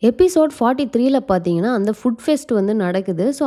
Episode 43ல பார்த்தீங்கன்னா, அந்த food fest வந்து நடக்குது. ஸோ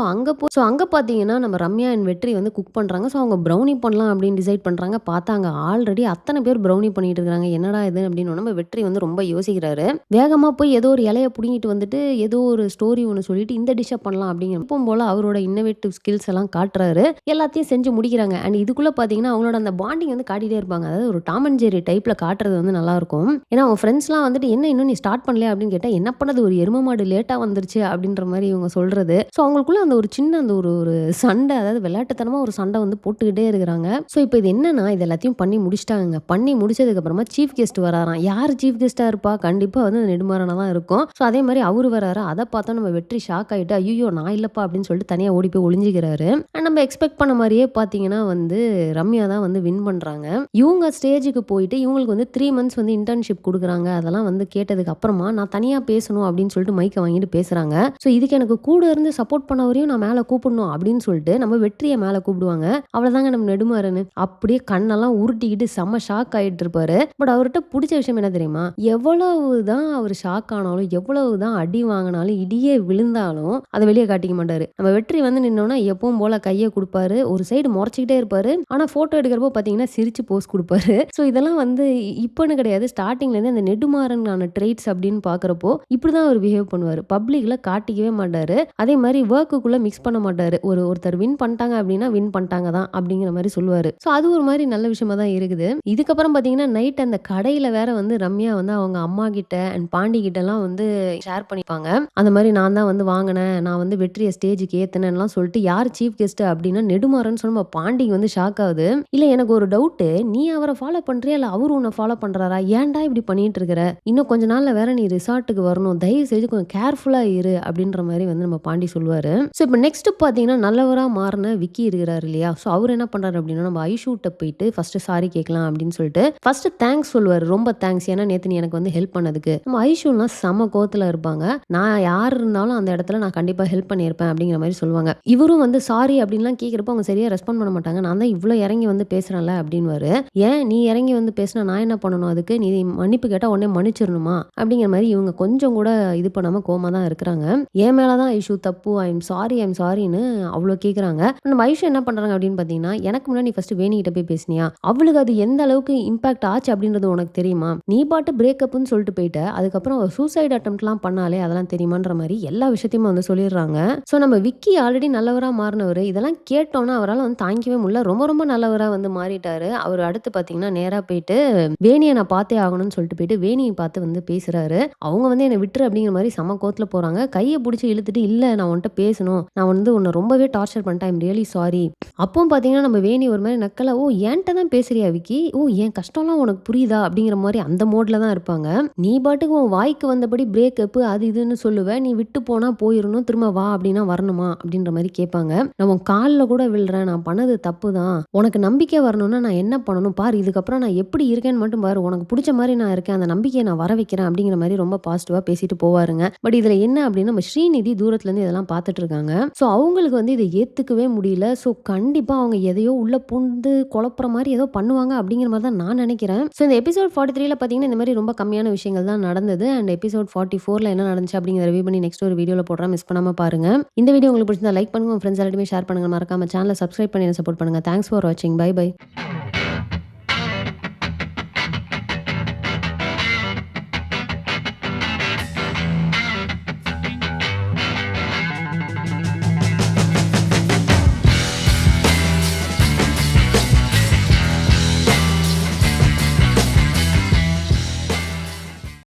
அங்க பார்த்தீங்கன்னா, நம்ம ரம்யா அண்ட் வெற்றி வந்து குக் பண்றாங்க. ஸோ அவங்க ப்ரௌனி பண்ணலாம் அப்படின்னு டிசைட் பண்றாங்க. பார்த்தா அங்க ஆல்ரெடி அத்தன பேர் ப்ரௌனி பண்ணிட்டு இருக்காங்க. என்னடா இது அப்படின்னு நம்ம வெற்றி வந்து ரொம்ப யோசிக்கிறாரு. வேகமா போய் ஏதோ ஒரு இலைய புடுங்கிட்டு வந்துட்டு, ஏதோ ஒரு ஸ்டோரி ஒண்ணு சொல்லிட்டு இந்த டிஷ்ஷ பண்ணலாம் அப்படிங்கிற எப்பவும் போல அவரோட இன்னோவேட்டிவ் ஸ்கில்ஸ் எல்லாம் காட்டுறாரு. எல்லாத்தையும் செஞ்சு முடிக்கிறாங்க. அண்ட் இதுக்குள்ள பார்த்தீங்கன்னா, அவங்களோட அந்த பாண்டிங் வந்து காட்டிட்டே இருப்பாங்க. அதாவது ஒரு டாம் அண்ட் ஜெர்ரி டைப்ல காட்டுறது வந்து நல்லாருக்கும். ஏன்னா அவங்க ஃப்ரெண்ட்ஸ்லாம் வந்துட்டு, "என்ன இன்னும் நீ ஸ்டார்ட் பண்ணலையா?" அப்படின்னு கேட்டா, "என்ன பண்ணது ஒரு எரும மாடு லேட்டா வந்துருச்சு" அப்படின்ற மாரி இவங்க சொல்றது. ஸோ அவங்களுக்குள்ள அந்த ஒரு சின்ன அந்த ஒரு ஒரு சண்டை, அதாவது விளையாட்டுத்தனமா ஒரு சண்டை வந்து போட்டுக்கிட்டே இருக்கிறாங்க. ஸோ இப்போ இது என்னன்னா, இது எல்லாத்தையும் பண்ணி முடிச்சுட்டாங்கங்க. பண்ணி முடிச்சதுக்கு அப்புறமா சீஃப் கெஸ்ட் வராராம். யார் சீஃப் கெஸ்ட்டா இருப்பா? கண்டிப்பா வந்து நெடுமாறனா தான் இருக்கும். ஸோ அதே மாரி அவரு வராரா, அத பார்த்தா நம்ம வெற்றி ஷாக் ஆயிட்டு, "ஐய்யய்யோ! நான் இல்லப்பா" அப்படின்னு சொல்லிட்டு தனியா ஓடி போய் ஒளிஞ்சுக்கிறாரு. அண்ட் நம்ம எக்ஸ்பெக்ட் பண்ண மாரியே பார்த்தீங்கன்னா வந்து ரம்யா தான் வந்து வின் பண்றாங்க. இவங்க ஸ்டேஜுக்கு போயிட்டு இவங்களுக்கு வந்து 3 மந்த்ஸ் வந்து இன்டர்ன்ஷிப் குடுக்குறாங்க. அதெல்லாம் வந்து கேட்டதுக்கு அப்புறமா, "நான் தனியா பேசணும்" அப்படின்னு சொல்லிட்டு மைக்க வாங்கிட்டு பேசுறாங்க. ஸோ இதுக்கு எனக்கு கூட இருந்து சப்போர்ட் பண்ணவரையும் நான் மேல கூப்பிடணும் அப்படின்னு சொல்லிட்டு நம்ம வெற்றிய மேல கூப்பிடுவாங்க. அவ்வளவுதாங்க நம்ம நெடுமாறனு. அப்படியே கண்ணெல்லாம் உருட்டிக்கிட்டு செம்ம ஷாக் ஆயிட்டு இருப்பாரு. பட் அவர்ட்ட புடிச்ச விஷயம் என்ன தெரியுமா? எவ்வளவுதான் அவர் ஷாக் ஆனாலும், எவ்வளவுதான் அடி வாங்கினாலும், இடியே விழுந்தாலும் அத வெளிய காட்டிக்க மாட்டாரு. நம்ம வெற்றி வந்து நின்னோம்னா எப்பவும் போல கைய குடுப்பாரு. ஒரு சைடு மொறச்சுக்கிட்டே இருப்பாரு. ஆனா போட்டோ எடுக்கிறப்போ பார்த்தீங்கன்னா சிரிச்சு போஸ் குடுப்பாரு. ஸோ இதெல்லாம் வந்து இப்பன்னு கிடையாது. ஸ்டார்ட்டிங்ல இருந்து அந்த நெடுமாறனான ட்ரெய்ட்ஸ் அப்படின்னு பார்க்குறப்போ இப்படிதான் அவர் பிஹேவ் பண்ணுவாரு. பப்ளிக்ல காட்டிக்கவே மாட்டாரு. அதே மாரி வொர்க்குக்குள்ள மிக்ஸ் பண்ண மாட்டாரு. ஒருத்தர் வின் பண்ணிட்டாங்க அப்படின்னா வின் பண்ணிட்டாங்க தான் அப்படிங்கிற மாரி சொல்லுவாரு. ஸோ அது ஒரு மாரி நல்ல விஷயமா தான் இருக்குது. இதுக்கப்புறம் பார்த்தீங்கன்னா நைட் அந்த கடையில வேற வந்து ரம்யா வந்து அவங்க அம்மா கிட்ட அண்ட் பாண்டி கிட்டலாம் வந்து ஷேர் பண்ணிப்பாங்க. அந்த மாரி நான் தான் வந்து வாங்கினேன். நான் வந்து வெற்றிய ஸ்டேஜுக்கு ஏத்துனேன்லாம் சொல்லிட்டு யார் சீஃப் கெஸ்ட் அப்படின்னா நெடுமாறன்னு சொன்னா பாண்டிக்கு வந்து ஷாக் ஆகுது. இல்ல எனக்கு ஒரு டவுட்டு. நீ அவர ஃபாலோ பண்றியா? இல்ல அவரு உன்ன ஃபாலோ பண்றாரா? ஏன்டா இப்படி பண்ணிட்டு இருக்கிற? இன்னும் கொஞ்ச நாள்ல வேற நீ ரிசார்ட்டுக்கு வரணும். தயவு செய்து கொஞ்சம் கேர்ஃபுல்லா இரு அப்படின்ற மாரி வந்து நம்ம பாண்டி சொல்லுவாரு. ஸோ இப்போ நெக்ஸ்ட் பார்த்தீங்கன்னா நல்லவரா மாறின விக்கி இருக்கிறாரு இல்லையா? ஸோ அவர் என்ன பண்றாரு அப்படின்னா நம்ம ஐஷூட்ட போயிட்டு ஃபர்ஸ்ட் சாரி கேட்கலாம் அப்படின்னு சொல்லிட்டு ஃபர்ஸ்ட் தேங்க்ஸ் சொல்லுவாரு. ரொம்ப தேங்க்ஸ். ஏன்னா நேத்து நீ எனக்கு வந்து ஹெல்ப் பண்ணதுக்கு. நம்ம ஐஷூலாம் செம கோவத்துல இருப்பாங்க. நான் யார் இருந்தாலும் அந்த இடத்துல நான் கண்டிப்பா ஹெல்ப் பண்ணியிருப்பேன் அப்படிங்கிற மாதிரி சொல்லுவாங்க. இவரும் வந்து சாரி அப்படின்லாம் கேட்கிறப்ப அவங்க சரியா ரெஸ்பாண்ட் பண்ண மாட்டாங்க. நான் தான் இவ்வளோ இறங்கி வந்து பேசுறேன்ல அப்படின்னுவாரு. ஏன் நீ இறங்கி வந்து பேசினா நான் என்ன பண்ணணும்? அதுக்கு நீ மன்னிப்பு கேட்டா உடனே மன்னிச்சிடணுமா? அப்படிங்கிற மாதிரி இவங்க கொஞ்சம் கூட இது பண்ணாம கோவமா தான் இருக்கிறாங்க. என் மேல தான் ஐஷு தப்பு. ஐம் சாரின்னு அவ்வளோ கேட்குறாங்க. நம்ம ஐஷு என்ன பண்றாங்க அப்படின்னு பார்த்தீங்கன்னா, எனக்கு முன்னாடி நீ ஃபர்ஸ்ட் வேணிகிட்ட போய் பேசினியா? அவளுக்கு அது எந்த அளவுக்கு இம்பாக்ட் ஆச்சு அப்படின்றது உனக்கு தெரியுமா? நீ பாட்டு பிரேக்கப்னு சொல்லிட்டு போயிட்ட. அதுக்கப்புறம் சூசைட் அட்டெம்ப்ட்லாம் பண்ணாலே அதெல்லாம் தெரியுமான்ற மாதிரி எல்லா விஷயத்தையுமே வந்து சொல்லிடுறாங்க. ஸோ நம்ம விக்கி ஆல்ரெடி நல்லவரா மாறினவர். இதெல்லாம் கேட்டோன்னா அவரால் வந்து தாங்கிக்கவே முடியல. ரொம்ப ரொம்ப நல்லவரா வந்து மாறிட்டாரு. அவர் அடுத்து பார்த்தீங்கன்னா நேரா போயிட்டு வேணிய நான் பார்த்தே ஆகணும்னு சொல்லிட்டு போயிட்டு வேணியை பார்த்து வந்து பேசுறாரு. அவங்க வந்து என்னை விட்டுரு அப்படிங்கிற மாதிரி செம கோவத்துல போறாங்க. கையை பிடிச்சி இழுத்துட்டு இல்ல நான் உன்கிட்ட பேசணும். நான் வந்து உன்னை ரொம்பவே டார்ச்சர் பண்ணிட்டேன். I'm really sorry. அப்பவும் பார்த்தீங்கன்னா நம்ம வேணி ஒரு மாதிரி நக்கலா, "ஓ என்கிட்ட தான் பேசுறியா விக்கி? ஓ என் கஷ்டம்லாம் உனக்கு புரியுதா?" அப்படிங்கிற மாதிரி அந்த மோட்ல தான் இருப்பாங்க. நீ பாட்டுக்கு உன் வாய்க்கு வந்தபடி பிரேக்கப் அது இதுன்னு சொல்லுவ. நீ விட்டு போனா போயிடணும். திரும்ப வா அப்படின்னா வரணுமா? அப்படின்ற மாதிரி கேட்பாங்க. நான் உன் காலில் கூட விழுறேன். நான் பண்ணது தப்பு தான். உனக்கு நம்பிக்கை வரணும்னா நான் என்ன பண்ணணும் பாரு. இதுக்கப்புறம் நான் எப்படி இருக்கேன்னு மட்டும் பாரு. உனக்கு பிடிச்ச மாதிரி நான் இருக்கேன். அந்த நம்பிக்கையை நான் வர வைக்கிறேன் அப்படிங்கிற மாதிரி ரொம்ப பாசிட்டிவா பேசிட்டு போவாருங்க. பட் இதுல என்ன அப்படின்னா நம்ம ஸ்ரீநிதி தூரத்துல இருந்து இதெல்லாம் பார்த்துட்டு இருக்காங்க. ஸோ அவங்களுக்கு வந்து இதை ஏத்துக்கவே முடியல. ஸோ கண்டிப்பா அவங்க எதையோ உள்ள பூந்து குழப்புற மாதிரி ஏதோ பண்ணுவாங்க அப்படிங்கிற மாதிரி தான் நான் நினைக்கிறேன். ஸோ இந்த எபிசோட் 43ல பார்த்தீங்கன்னா இந்த மாதிரி ரொம்ப கம்மியான விஷயங்கள் தான் நடந்தது. அண்ட் எபிசோட் 44ல என்ன நடந்துச்சு அப்படிங்கிற ரிவ்யூ பண்ணி நெக்ஸ்ட் ஒரு வீடியோல போடுறேன். மிஸ் பண்ணாம பாருங்க. இந்த வீடியோ உங்களுக்கு பிடிச்சிருந்தா லைக் பண்ணுங்க. உங்க ஃப்ரெண்ட்ஸ் எல்லாருமே ஷேர் பண்ணுங்க. மறக்காம சேனலை சப்ஸ்கிரைப் பண்ணி சப்போர்ட் பண்ணுங்க. தேங்க்ஸ் ஃபார் வாட்சிங். Bye by.